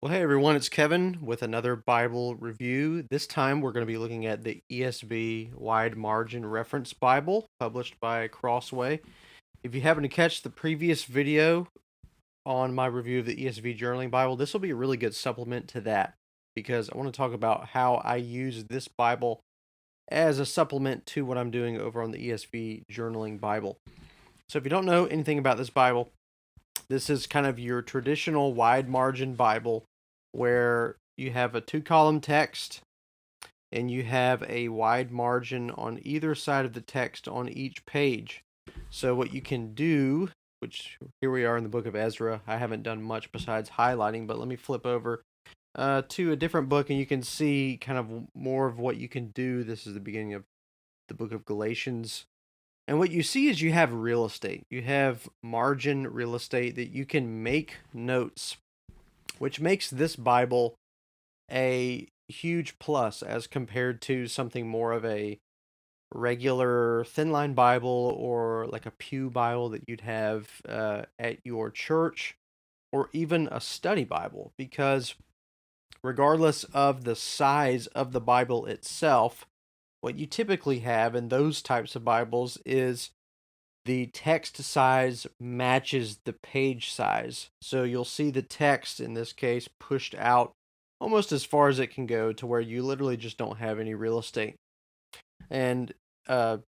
Well, hey everyone, it's Kevin with another Bible review. This time we're going to be looking at the ESV Wide Margin Reference Bible published by Crossway. If you happen to catch the previous video on my review of the ESV Journaling Bible, this will be a really good supplement to that because I want to talk about how I use this Bible as a supplement to what I'm doing over on the ESV Journaling Bible. So if you don't know anything about this Bible, this is kind of your traditional wide margin Bible where you have a two-column text and you have a wide margin on either side of the text on each page. So what you can do, which here we are in the book of Ezra. I haven't done much besides highlighting, but let me flip over to a different book and you can see kind of more of what you can do. This is the beginning of the book of Galatians. And what you see is you have real estate. You have margin real estate that you can make notes, which makes this Bible a huge plus as compared to something more of a regular thin line Bible or like a pew Bible that you'd have at your church or even a study Bible. Because regardless of the size of the Bible itself, what you typically have in those types of Bibles is the text size matches the page size. So you'll see the text in this case pushed out almost as far as it can go to where you literally just don't have any real estate. And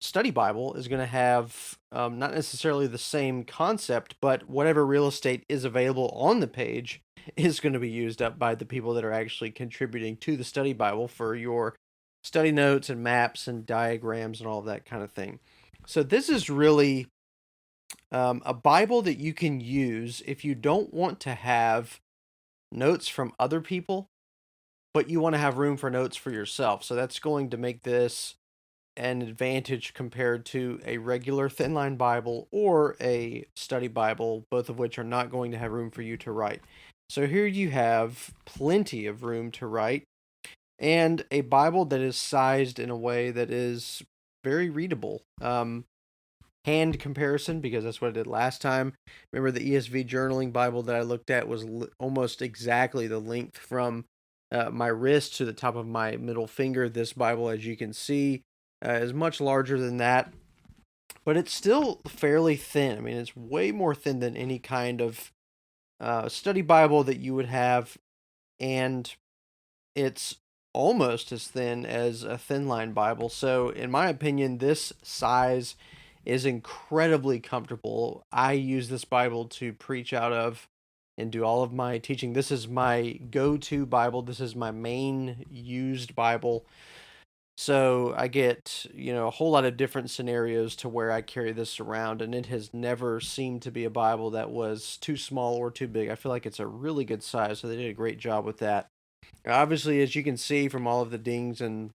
study Bible is going to have not necessarily the same concept, but whatever real estate is available on the page is going to be used up by the people that are actually contributing to the study Bible for your study notes and maps and diagrams and all of that kind of thing. So this is really a Bible that you can use if you don't want to have notes from other people, but you want to have room for notes for yourself. So that's going to make this an advantage compared to a regular thin line Bible or a study Bible, both of which are not going to have room for you to write. So here you have plenty of room to write and a Bible that is sized in a way that is very readable. Hand comparison, because that's what I did last time. Remember the ESV journaling Bible that I looked at was almost exactly the length from my wrist to the top of my middle finger. This Bible, as you can see, is much larger than that, but it's still fairly thin. I mean, it's way more thin than any kind of study Bible that you would have, and it's almost as thin as a thin line Bible. So, in my opinion, this size is incredibly comfortable. I use this Bible to preach out of and do all of my teaching. This is my go to Bible, this is my main used Bible. So I get, a whole lot of different scenarios to where I carry this around, and it has never seemed to be a Bible that was too small or too big. I feel like it's a really good size, so they did a great job with that. Obviously, as you can see from all of the dings and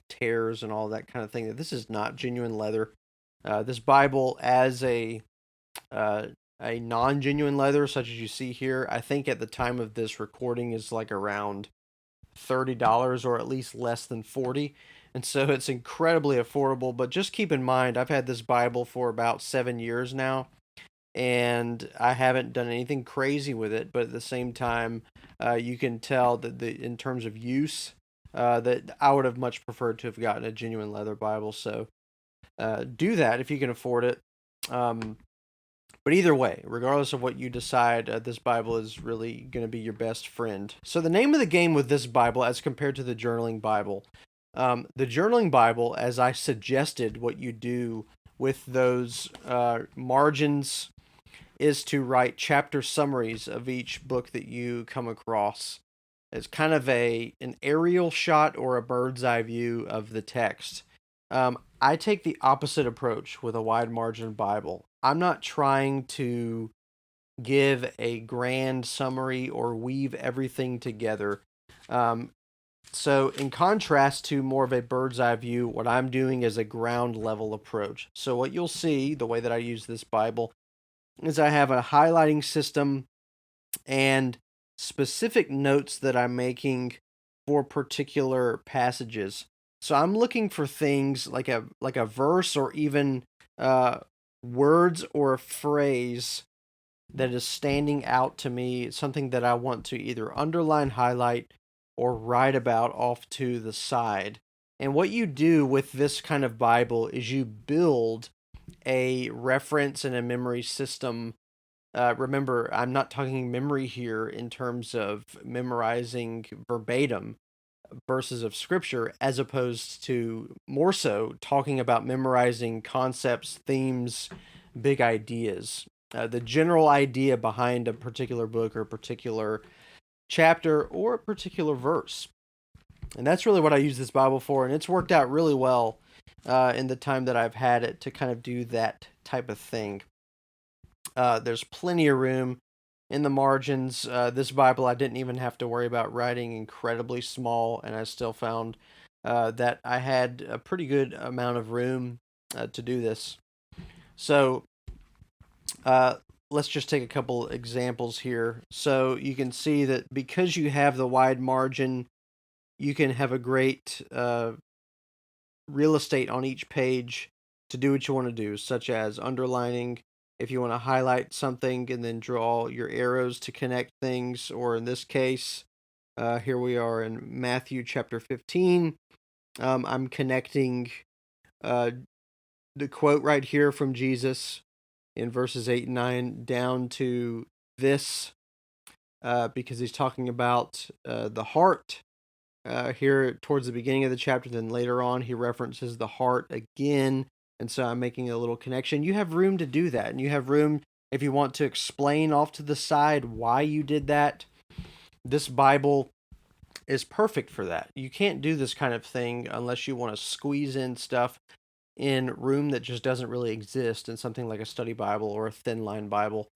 tears and all that kind of thing, that this is not genuine leather. This Bible, as uh, a non-genuine leather, such as you see here, I think at the time of this recording is like around $30 or at least less than 40. And so it's incredibly affordable. But just keep in mind, I've had this Bible for about 7 years now, and I haven't done anything crazy with it. But at the same time, you can tell that in terms of use, that I would have much preferred to have gotten a genuine leather Bible. So do that if you can afford it. Um, but either way, regardless of what you decide, this Bible is really going to be your best friend. So, the name of the game with this Bible, as compared to the journaling Bible, the journaling Bible, as I suggested, what you do with those margins is to write chapter summaries of each book that you come across. It's kind of an aerial shot or a bird's eye view of the text. I take the opposite approach with a wide margin Bible. I'm not trying to give a grand summary or weave everything together. Um, so, in contrast to more of a bird's eye view, what I'm doing is a ground level approach. So, what you'll see, the way that I use this Bible, is I have a highlighting system and specific notes that I'm making for particular passages. So I'm looking for things like a verse or even uh, words or a phrase that is standing out to me. It's something that I want to either underline, highlight, or write about off to the side. And what you do with this kind of Bible is you build a reference and a memory system. Remember, I'm not talking memory here in terms of memorizing verbatim verses of scripture, as opposed to more so talking about memorizing concepts, themes, big ideas. The general idea behind a particular book or a particular chapter or a particular verse. And that's really what I use this Bible for, and it's worked out really well in the time that I've had it to kind of do that type of thing. There's plenty of room in the margins. This Bible, I didn't even have to worry about writing incredibly small, and I still found that I had a pretty good amount of room to do this. So uh, let's just take a couple examples here. So you can see that because you have the wide margin, you can have a great real estate on each page to do what you want to do, such as underlining. If you want to highlight something and then draw your arrows to connect things, or in this case, here we are in Matthew chapter 15. I'm connecting uh, the quote right here from Jesus in verses 8 and 9 down to this because he's talking about the heart here towards the beginning of the chapter. Then later on, he references the heart again. And so I'm making a little connection. You have room to do that. And you have room if you want to explain off to the side why you did that. This Bible is perfect for that. You can't do this kind of thing unless you want to squeeze in stuff in room that just doesn't really exist in something like a study Bible or a thin line Bible.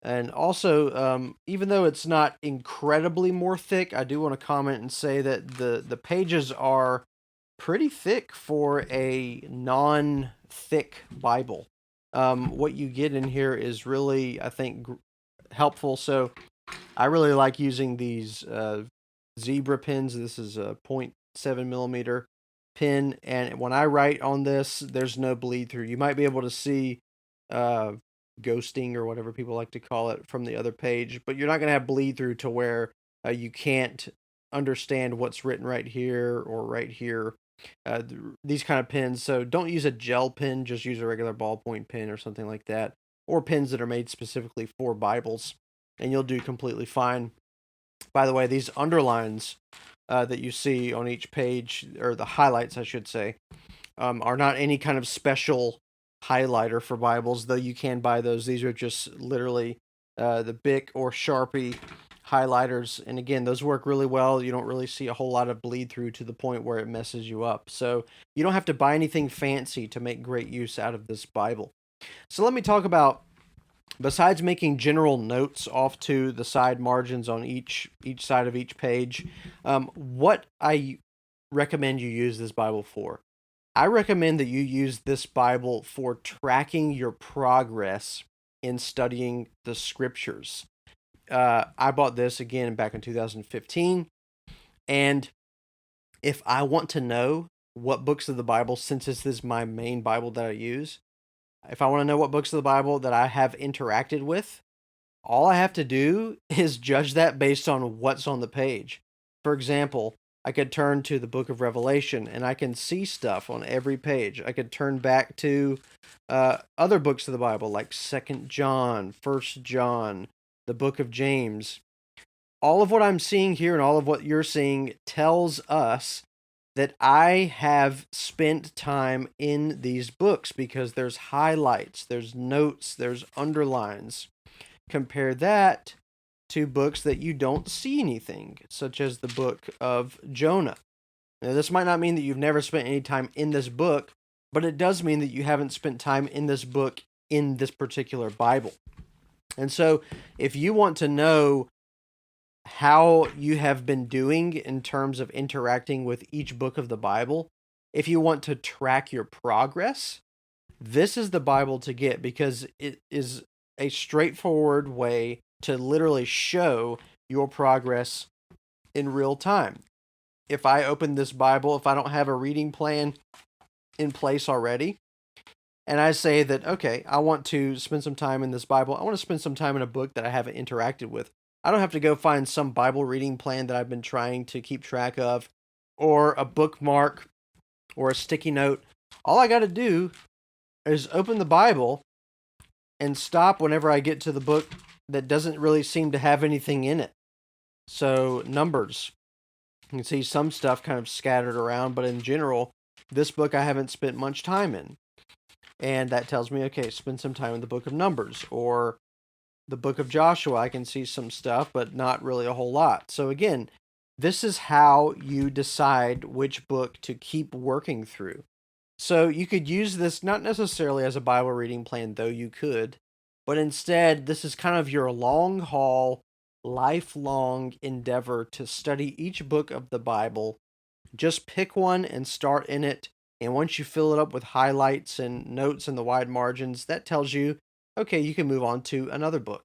And also, even though it's not incredibly more thick, I do want to comment and say that the pages are pretty thick for a non-thick Bible. What you get in here is really, I think, helpful. So I really like using these zebra pens. This is a 0.7 millimeter pen, and when I write on this, there's no bleed through. You might be able to see uh, ghosting or whatever people like to call it from the other page, but you're not going to have bleed through to where you can't understand what's written right here or right here. These kind of pens. So don't use a gel pen, just use a regular ballpoint pen or something like that, or pens that are made specifically for Bibles, and you'll do completely fine. By the way, these underlines that you see on each page, or the highlights, I should say, are not any kind of special highlighter for Bibles, though you can buy those. These are just literally the Bic or Sharpie highlighters. And again, those work really well. You don't really see a whole lot of bleed through to the point where it messes you up. So you don't have to buy anything fancy to make great use out of this Bible. So let me talk about, besides making general notes off to the side margins on each side of each page, what I recommend you use this Bible for. I recommend that you use this Bible for tracking your progress in studying the scriptures. I bought this again back in 2015, and if I want to know what books of the Bible, since this is my main Bible that I use, if I want to know what books of the Bible that I have interacted with, all I have to do is judge that based on what's on the page. For example, I could turn to the book of Revelation and I can see stuff on every page. I could turn back to other books of the Bible like 2nd John, 1st John, the book of James. All of what I'm seeing here and all of what you're seeing tells us that I have spent time in these books because there's highlights, there's notes, there's underlines. Compare that to books that you don't see anything, such as the book of Jonah. Now, this might not mean that you've never spent any time in this book, but it does mean that you haven't spent time in this book in this particular Bible. And so, if you want to know how you have been doing in terms of interacting with each book of the Bible, if you want to track your progress, this is the Bible to get because it is a straightforward way to literally show your progress in real time. If I open this Bible, if I don't have a reading plan in place already, and I say that, okay, I want to spend some time in this Bible. I want to spend some time in a book that I haven't interacted with. I don't have to go find some Bible reading plan that I've been trying to keep track of, or a bookmark, or a sticky note. All I got to do is open the Bible and stop whenever I get to the book that doesn't really seem to have anything in it. So, Numbers. You can see some stuff kind of scattered around, but in general, this book I haven't spent much time in. And that tells me, okay, spend some time in the book of Numbers. Or the book of Joshua, I can see some stuff, but not really a whole lot. So again, this is how you decide which book to keep working through. So you could use this not necessarily as a Bible reading plan, though you could, but instead, this is kind of your long haul, lifelong endeavor to study each book of the Bible. Just pick one and start in it. And once you fill it up with highlights and notes in the wide margins, that tells you, okay, you can move on to another book.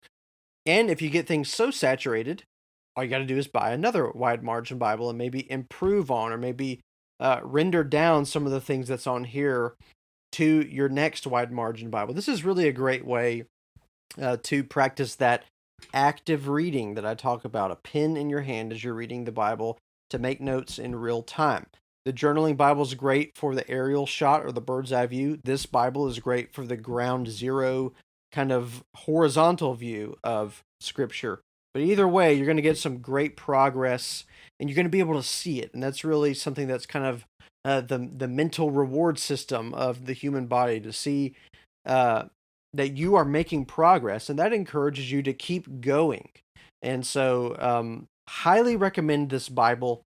And if you get things so saturated, all you got to do is buy another wide margin Bible and maybe improve on, or maybe render down some of the things that's on here to your next wide margin Bible. This is really a great way to practice that active reading that I talk about, a pen in your hand as you're reading the Bible to make notes in real time. The journaling Bible is great for the aerial shot or the bird's eye view. This Bible is great for the ground zero kind of horizontal view of Scripture. But either way, you're going to get some great progress and you're going to be able to see it. And that's really something that's kind of the mental reward system of the human body, to see uh, that you are making progress, and that encourages you to keep going. And so, highly recommend this Bible.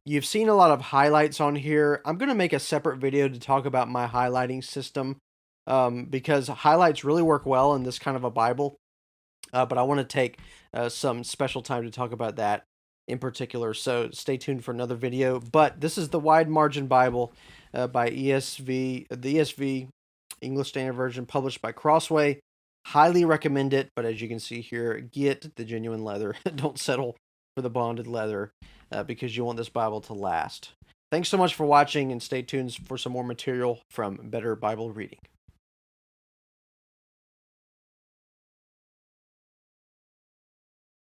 You've seen a lot of highlights on here. I'm going to make a separate video to talk about my highlighting system, because highlights really work well in this kind of a Bible. But I want to take some special time to talk about that in particular. So stay tuned for another video. But this is the Wide Margin Bible by ESV, the ESV English Standard Version, published by Crossway. Highly recommend it. But as you can see here, get the genuine leather. Don't settle for the bonded leather, because you want this Bible to last. Thanks so much for watching, and stay tuned for some more material from Better Bible Reading.